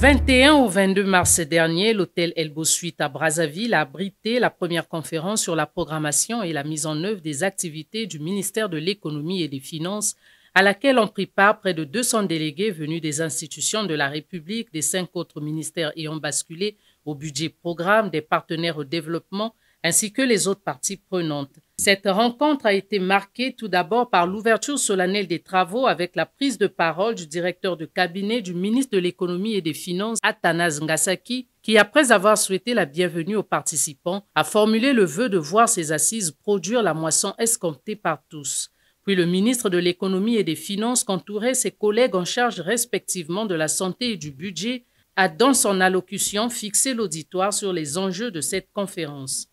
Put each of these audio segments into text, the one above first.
21 au 22 mars dernier, l'hôtel Elbo Suite à Brazzaville a abrité la première conférence sur la programmation et la mise en œuvre des activités du ministère de l'Économie et des Finances, à laquelle ont pris part près de 200 délégués venus des institutions de la République, des 5 autres ministères ayant basculé au budget programme, des partenaires au développement, ainsi que les autres parties prenantes. Cette rencontre a été marquée tout d'abord par l'ouverture solennelle des travaux avec la prise de parole du directeur de cabinet du ministre de l'Économie et des Finances, Athanase Ngasaki, qui, après avoir souhaité la bienvenue aux participants, a formulé le vœu de voir ces assises produire la moisson escomptée par tous. Puis le ministre de l'Économie et des Finances, qu'entouraient ses collègues en charge respectivement de la santé et du budget, a dans son allocution fixé l'auditoire sur les enjeux de cette conférence.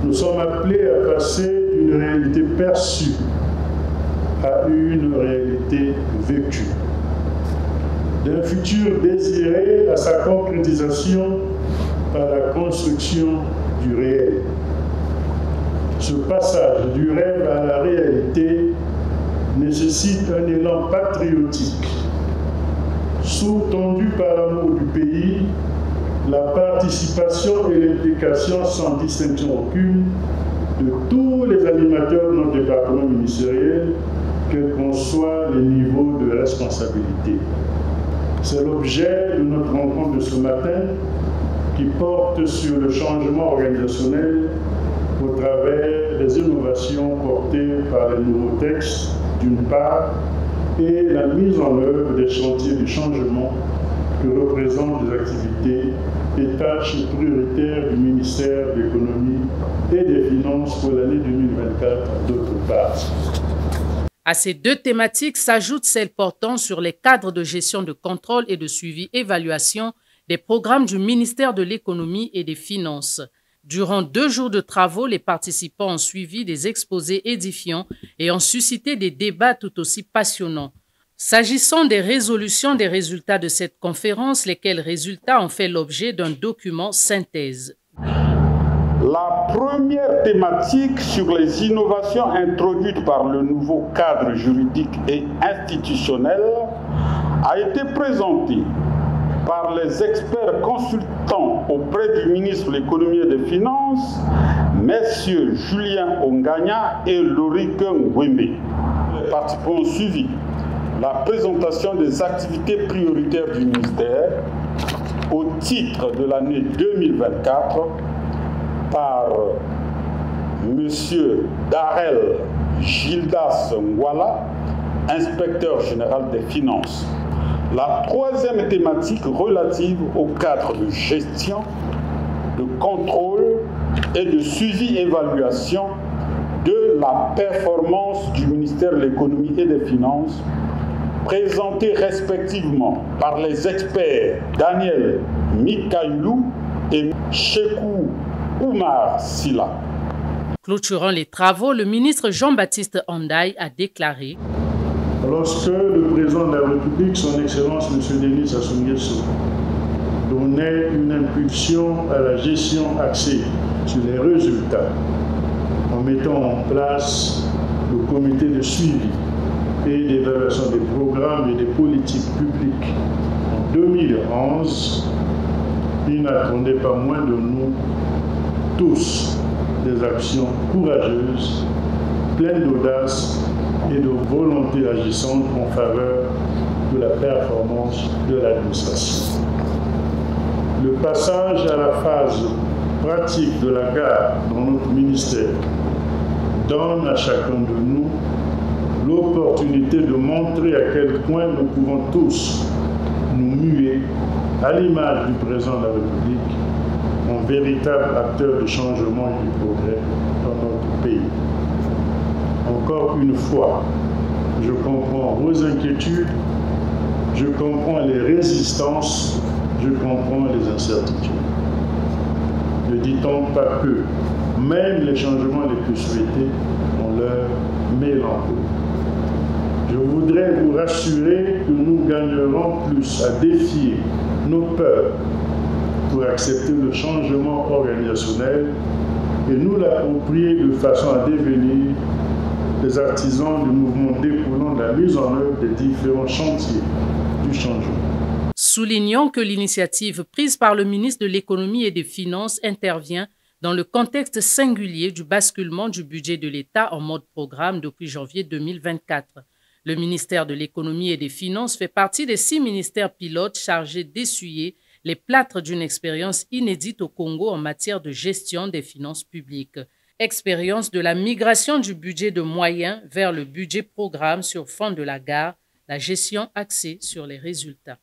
Nous sommes appelés à passer d'une réalité perçue à une réalité vécue, d'un futur désiré à sa concrétisation par la construction du réel. Ce passage du rêve à la réalité nécessite un élan patriotique, sous-tendu par l'amour du pays, la participation et l'implication sans distinction aucune de tous les animateurs de notre département ministériel, quels qu'en soient les niveaux de responsabilité. C'est l'objet de notre rencontre de ce matin qui porte sur le changement organisationnel au travers des innovations portées par les nouveaux textes, d'une part, et la mise en œuvre des chantiers du changement que représentent les activités et tâches prioritaires du ministère de l'Économie et des Finances pour l'année 2024 d'autre part. À ces deux thématiques s'ajoutent celles portant sur les cadres de gestion de contrôle et de suivi-évaluation des programmes du ministère de l'Économie et des Finances. Durant 2 jours de travaux, les participants ont suivi des exposés édifiants et ont suscité des débats tout aussi passionnants. S'agissant des résolutions des résultats de cette conférence, lesquels résultats ont fait l'objet d'un document synthèse. La première thématique sur les innovations introduites par le nouveau cadre juridique et institutionnel a été présentée par les experts consultants auprès du ministre de l'Économie et des Finances, messieurs Julien Ongagna et Lorique Ngwembe. Les participants ont suivi la présentation des activités prioritaires du ministère au titre de l'année 2024 par M. Darel Gildas Ngwala, inspecteur général des finances. La troisième thématique relative au cadre de gestion, de contrôle et de suivi-évaluation de la performance du ministère de l'Économie et des Finances, présentée respectivement par les experts Daniel Mikailou et Chekou Oumar Silla. Clôturant les travaux, le ministre Jean-Baptiste Andaï a déclaré: lorsque le président de la République, son Excellence M. Denis Sassou Nguesso, donnait une impulsion à la gestion axée sur les résultats, en mettant en place le comité de suivi et d'évaluation des programmes et des politiques publiques en 2011, il n'attendait pas moins de nous tous des actions courageuses, pleines d'audace et de volonté agissante en faveur de la performance de l'administration. Le passage à la phase pratique de la garde dans notre ministère donne à chacun de nous l'opportunité de montrer à quel point nous pouvons tous nous muer à l'image du président de la République en véritable acteur de changement et du progrès dans notre pays. Encore une fois, je comprends vos inquiétudes, je comprends les résistances, je comprends les incertitudes. Ne dit-on pas que même les changements les plus souhaités ont leur mélancolie. Je voudrais vous rassurer que nous gagnerons plus à défier nos peurs pour accepter le changement organisationnel et nous l'approprier de façon à devenir des artisans du mouvement découlant de la mise en œuvre des différents chantiers du changement. Soulignons que l'initiative prise par le ministre de l'Économie et des Finances intervient dans le contexte singulier du basculement du budget de l'État en mode programme depuis janvier 2024. Le ministère de l'Économie et des Finances fait partie des 6 ministères pilotes chargés d'essuyer les plâtres d'une expérience inédite au Congo en matière de gestion des finances publiques. Expérience de la migration du budget de moyens vers le budget programme sur fond de la gare, la gestion axée sur les résultats.